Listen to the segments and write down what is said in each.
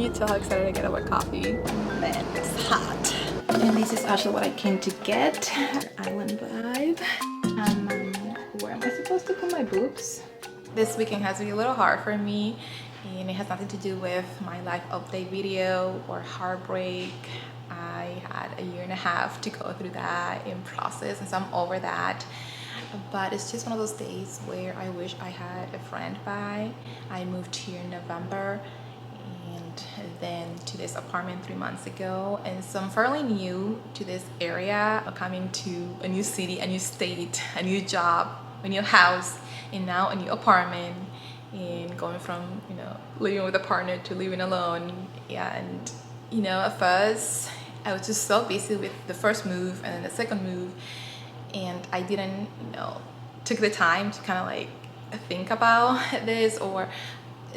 Can you tell how excited I get about coffee? Man, it's hot. And this is actually what I came to get. Island vibe. Where am I supposed to put my boobs? This weekend has been a little hard for me, and it has nothing to do with my life update video or heartbreak. I had a year and a half to go through that in process, and so I'm over that. But it's just one of those days where I wish I had a friend by. I moved here in November and then to this apartment 3 months ago, and so I'm fairly new to this area, coming to a new city, a new state, a new job, a new house, and now a new apartment, and going from, you know, living with a partner to living alone. And you know, at first I was just so busy with the first move and then the second move, and I didn't, you know, took the time to kind of like think about this or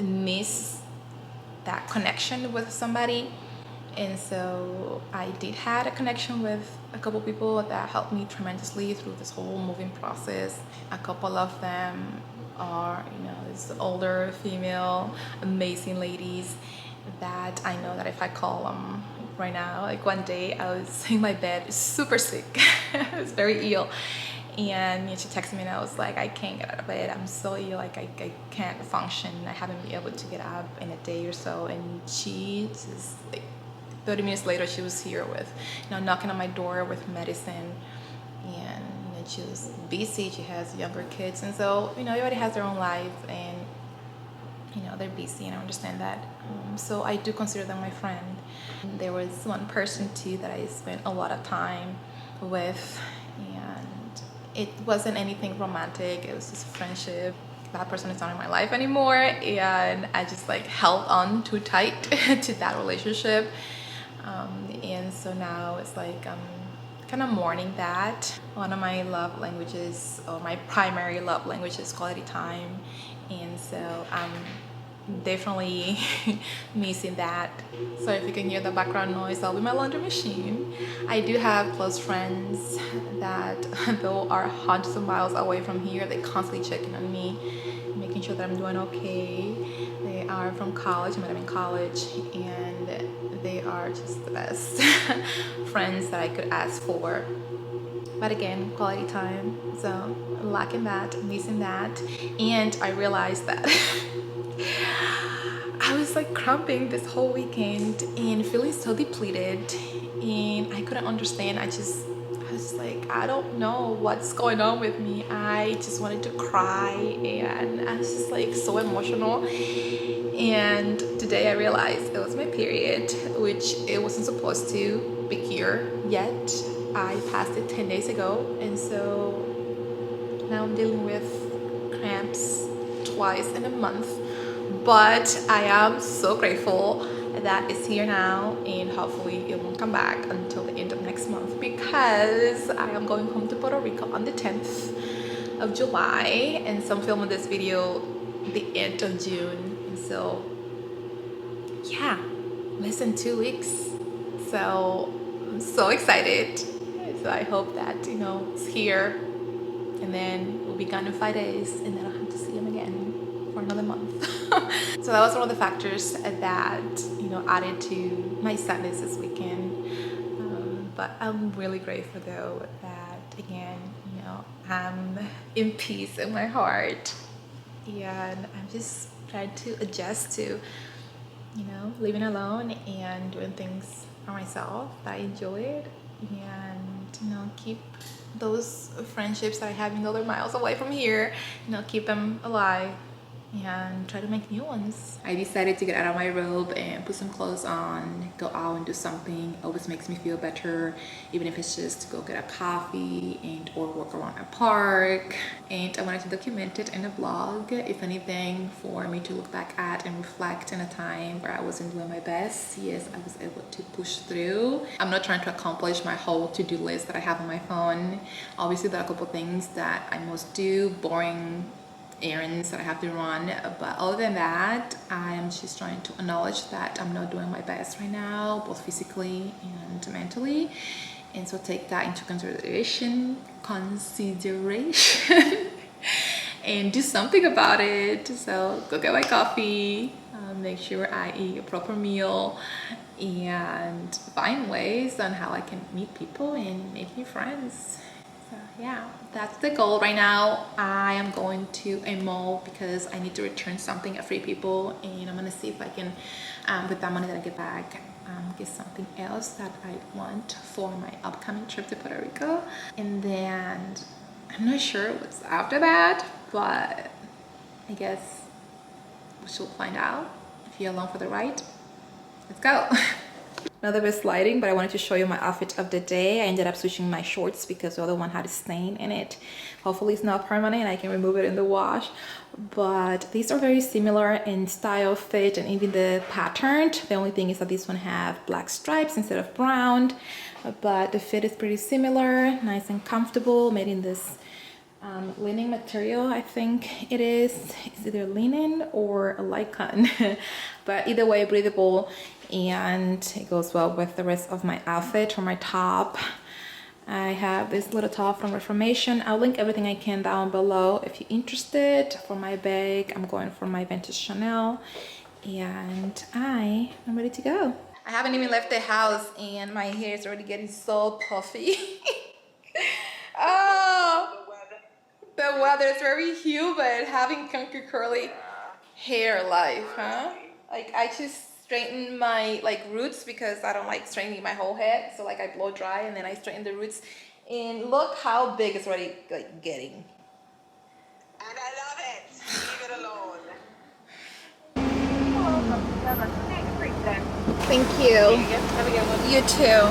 miss that connection with somebody. And so I did have a connection with a couple people that helped me tremendously through this whole moving process. A couple of them are, you know, this older female amazing ladies that I know that if I call them right now, like one day I was in my bed super sick. I was very ill, and she texted me and I was like, I can't get out of bed, I'm so ill, like I can't function, I haven't been able to get up in a day or so. And she just like 30 minutes later she was here with, you know, knocking on my door with medicine. And you know, she was busy, she has younger kids, and so, you know, everybody has their own life, and you know, they're busy, and I understand that. So I do consider them my friend. There was one person too that I spent a lot of time with, and it wasn't anything romantic, it was just friendship. That person is not in my life anymore, and I just like held on too tight to that relationship. And so now it's like I'm kind of mourning that. One of my love languages, or my primary love language, is quality time, and so I'm definitely missing that. So if you can hear the background noise, that'll be my laundry machine. I do have close friends that, though are hundreds of miles away from here, they constantly checking on me, making sure that I'm doing okay. They are from college, I met them in college, and they are just the best friends that I could ask for. But again, quality time, so lacking that, missing that. And I realized that I was like cramping this whole weekend and feeling so depleted, and I couldn't understand. I was like, I don't know what's going on with me. I just wanted to cry, and I was just like so emotional. And today I realized it was my period, which it wasn't supposed to be here yet. I passed it 10 days ago, and so now I'm dealing with cramps twice in a month. But I am so grateful that it's here now, and hopefully it won't come back until the end of next month, because I am going home to Puerto Rico on the 10th of July, and so I'm filming this video the end of June. And so yeah, less than 2 weeks. So I'm so excited. So I hope that, you know, it's here, and then we'll be gone in 5 days, and then I'll have to see him again for another month. So that was one of the factors that, you know, added to my sadness this weekend. But I'm really grateful though that, again, you know, I'm in peace in my heart, and I'm just trying to adjust to, you know, living alone and doing things for myself that I enjoyed, and you know, keep those friendships that I have in other miles away from here, you know, keep them alive and try to make new ones. I decided to get out of my robe and put some clothes on, go out and do something. It always makes me feel better, even if it's just to go get a coffee and or walk around a park. And I wanted to document it in a vlog, if anything, for me to look back at and reflect in a time where I wasn't doing my best. Yes, I was able to push through. I'm not trying to accomplish my whole to-do list that I have on my phone. Obviously there are a couple things that I must do, boring errands that I have to run, but other than that, I am just trying to acknowledge that I'm not doing my best right now, both physically and mentally, and so take that into consideration and do something about it. So go get my coffee, make sure I eat a proper meal, and find ways on how I can meet people and make new friends. So yeah, that's the goal right now. I am going to a mall because I need to return something at Free People, and I'm gonna see if I can, with that money that I get back, get something else that I want for my upcoming trip to Puerto Rico. And then I'm not sure what's after that, but I guess we shall find out. If you're along for the ride, let's go. Another bit lighting, but I wanted to show you my outfit of the day. I ended up switching my shorts because the other one had a stain in it. Hopefully it's not permanent and I can remove it in the wash. But these are very similar in style, fit, and even the pattern. The only thing is that this one have black stripes instead of brown, but the fit is pretty similar, nice and comfortable, made in this linen material. I think it is. It's either linen or a light cotton, but either way, breathable, and it goes well with the rest of my outfit. For my top, I have this little top from Reformation. I'll link everything I can down below if you're interested. For my bag, I'm going for my vintage Chanel, and I am ready to go. I haven't even left the house and my hair is already getting so puffy. Oh, the weather is very humid. Having kinky curly hair life, huh? Like I just straighten my roots because I don't like straightening my whole head. So like I blow dry and then I straighten the roots. And look how big it's already getting. And I love it. Leave it alone. Thank you. Have a good one. You too.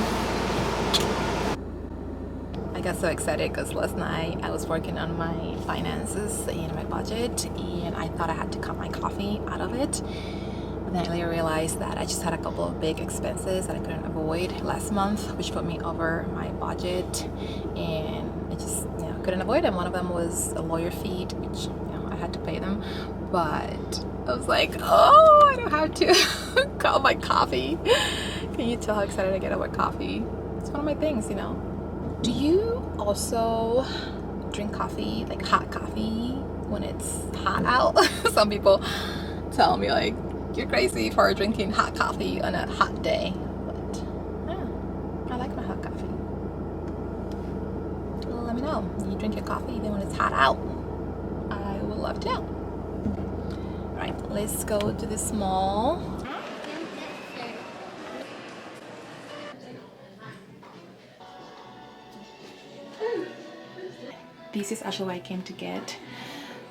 I got so excited because last night I was working on my finances and my budget, and I thought I had to cut my coffee out of it. But then I later realized that I just had a couple of big expenses that I couldn't avoid last month, which put me over my budget, and I just couldn't avoid them. One of them was a lawyer fee, which I had to pay them, but I was like, oh, I don't have to cut my coffee. Can you tell how excited I get about coffee? It's one of my things, Do you also drink coffee, like hot coffee, when it's hot out? Some people tell me like, you're crazy for drinking hot coffee on a hot day. But yeah, I like my hot coffee. Let me know. You drink your coffee even when it's hot out. I would love to know. Alright, let's go to this mall. This is actually what I came to get.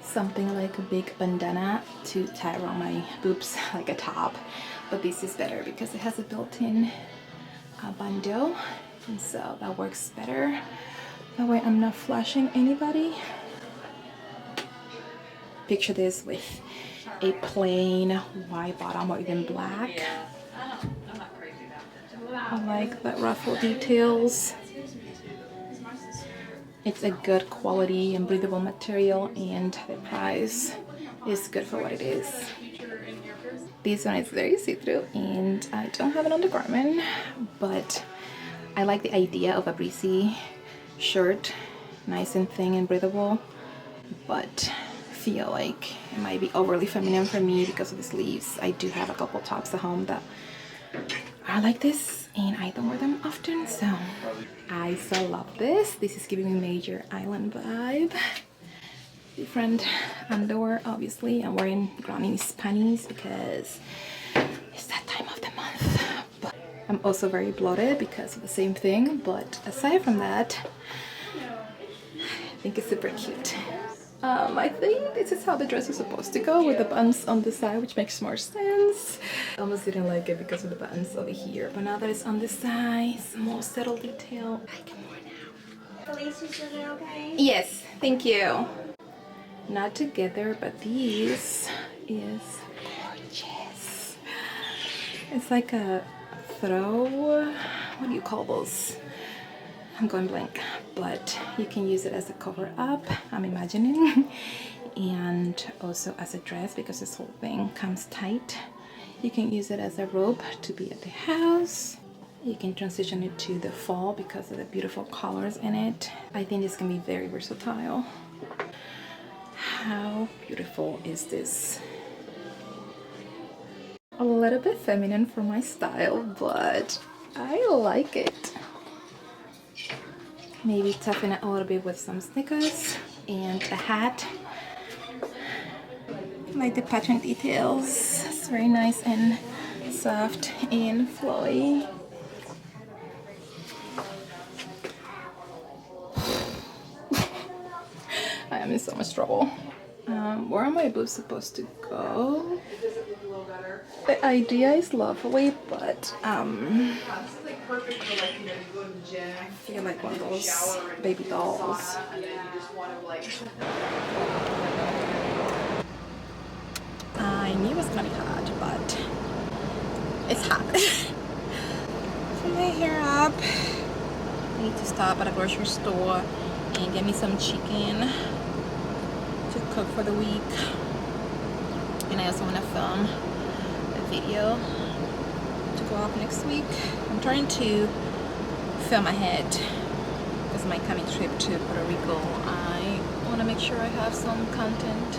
Something like a big bandana to tie around my boobs, like a top. But this is better because it has a built-in bandeau, and so that works better. That way I'm not flashing anybody. Picture this with a plain white bottom or even black. I like the ruffle details. It's a good quality and breathable material, and the price is good for what it is. This one is very see-through, and I don't have an undergarment, but I like the idea of a breezy shirt, nice and thin and breathable, but feel like it might be overly feminine for me because of the sleeves. I do have a couple tops at home that are like this, and I don't wear them often, so I so love this. This is giving me major island vibe. Different underwear, obviously. I'm wearing granny's panties because it's that time of the month. But I'm also very bloated because of the same thing, but aside from that, I think it's super cute. I think this is how the dress is supposed to go, with the buttons on the side, which makes more sense. I almost didn't like it because of the buttons over here, but now that it's on the side, more subtle detail, I like it more now. Felice, is it okay? Yes, thank you. Not together, but these is gorgeous. It's like a throw, what do you call those? I'm going blank, but you can use it as a cover up, I'm imagining, and also as a dress because this whole thing comes tight. You can use it as a robe to be at the house. You can transition it to the fall because of the beautiful colors in it. I think this can be very versatile. How beautiful is this? a little bit feminine for my style, but I like it. Maybe toughen it a little bit with some sneakers and a hat. I like the pattern details. It's very nice and soft and flowy. I am in so much trouble. Where are my boobs supposed to go? The idea is lovely, but I feel like one of those baby dolls. I knew it was gonna be hot, but it's hot. Put my hair up. I need to stop at a grocery store and get me some chicken to cook for the week. And I also want to film a video to go up next week. I'm trying to film ahead because my coming trip to Puerto Rico. I want to make sure I have some content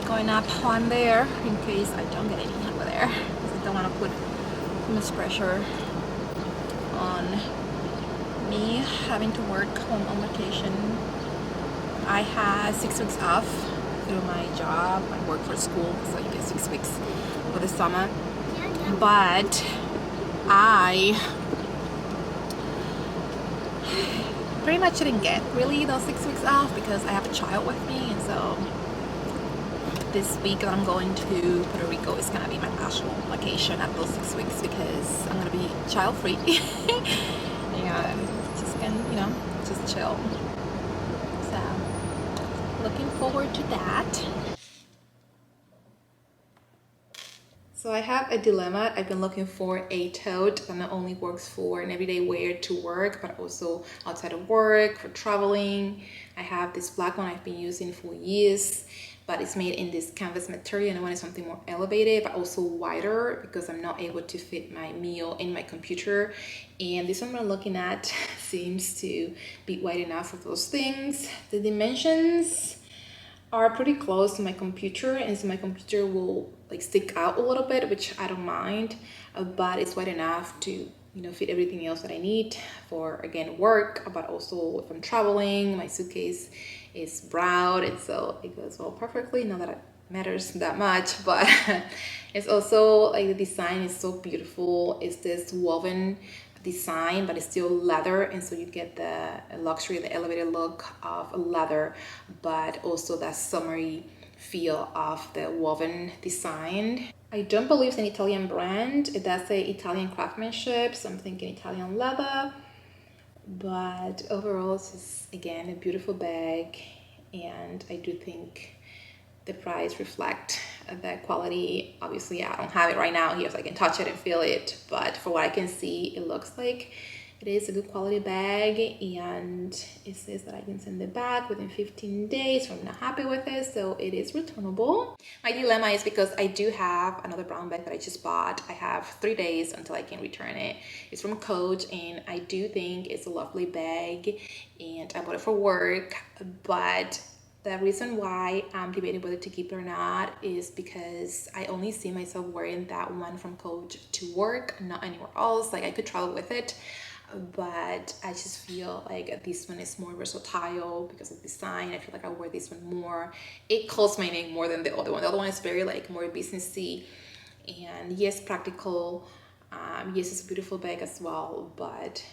going up while I'm there in case I don't get any over there, because I don't want to put too much pressure on me having to work home on vacation. I had 6 weeks off through my job. I work for school, so you get 6 weeks for the summer. But I pretty much didn't get really those 6 weeks off because I have a child with me, and so this week that I'm going to Puerto Rico is gonna be my actual vacation at those 6 weeks because I'm gonna be child free. Yeah, just gonna, just chill. So looking forward to that. So I have a dilemma. I've been looking for a tote that not only works for an everyday wear to work, but also outside of work, for traveling. I have this black one I've been using for years, but it's made in this canvas material, and I wanted something more elevated but also wider because I'm not able to fit my meal in my computer. And this one I'm looking at seems to be wide enough for those things. The dimensions are pretty close to my computer, and so my computer will like stick out a little bit, which I don't mind, but it's wide enough to fit everything else that I need for, again, work, but also if I'm traveling. My suitcase is brown, and so it goes well perfectly. Not that it matters that much, but it's also like the design is so beautiful. It's this woven design, but it's still leather, and so you get the luxury, the elevated look of leather, but also that summery feel of the woven design. I don't believe it's an Italian brand. It does say Italian craftsmanship, so I'm thinking Italian leather, but overall it's just, again, a beautiful bag, and I do think the price reflect the quality. Obviously I don't have it right now here so I can touch it and feel it, but for what I can see, it looks like it is a good quality bag, and it says that I can send it back within 15 days if I'm not happy with it, so it is returnable. My dilemma is because I do have another brown bag that I just bought. I have 3 days until I can return it. It's from Coach, and I do think it's a lovely bag, and I bought it for work, but the reason why I'm debating whether to keep it or not is because I only see myself wearing that one from Coach to work, not anywhere else. Like, I could travel with it, but I just feel like this one is more versatile because of design. I feel like I wear this one more. It calls my name more than the other one. The other one is very like more businessy, and yes, practical. Yes, it's a beautiful bag as well, but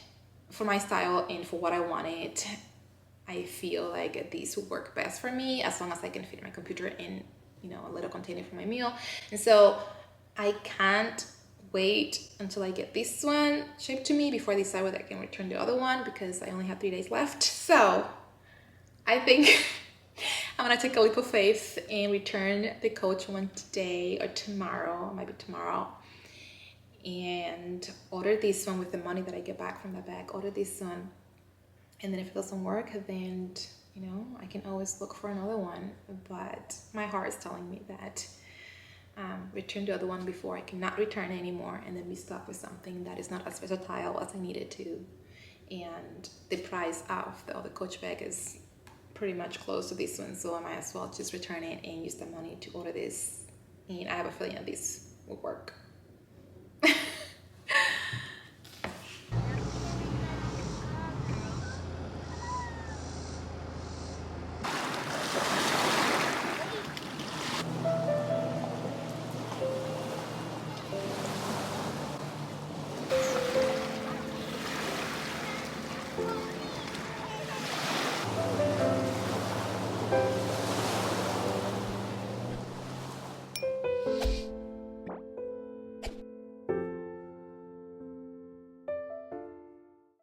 for my style and for what I wanted, I feel like these would work best for me as long as I can fit my computer in, a little container for my meal. And so I can't wait until I get this one shipped to me before I decide whether I can return the other one, because I only have 3 days left. So I think I'm gonna take a leap of faith and return the Coach one today or tomorrow, maybe tomorrow, and order this one with the money that I get back from the bag. Order this one, and then if it doesn't work, then I can always look for another one. But my heart is telling me that return the other one before I cannot return it anymore, and then be stuck with something that is not as versatile as I needed to. And the price of the other Coach bag is pretty much close to this one, so I might as well just return it and use the money to order this. And I have a feeling that this would work.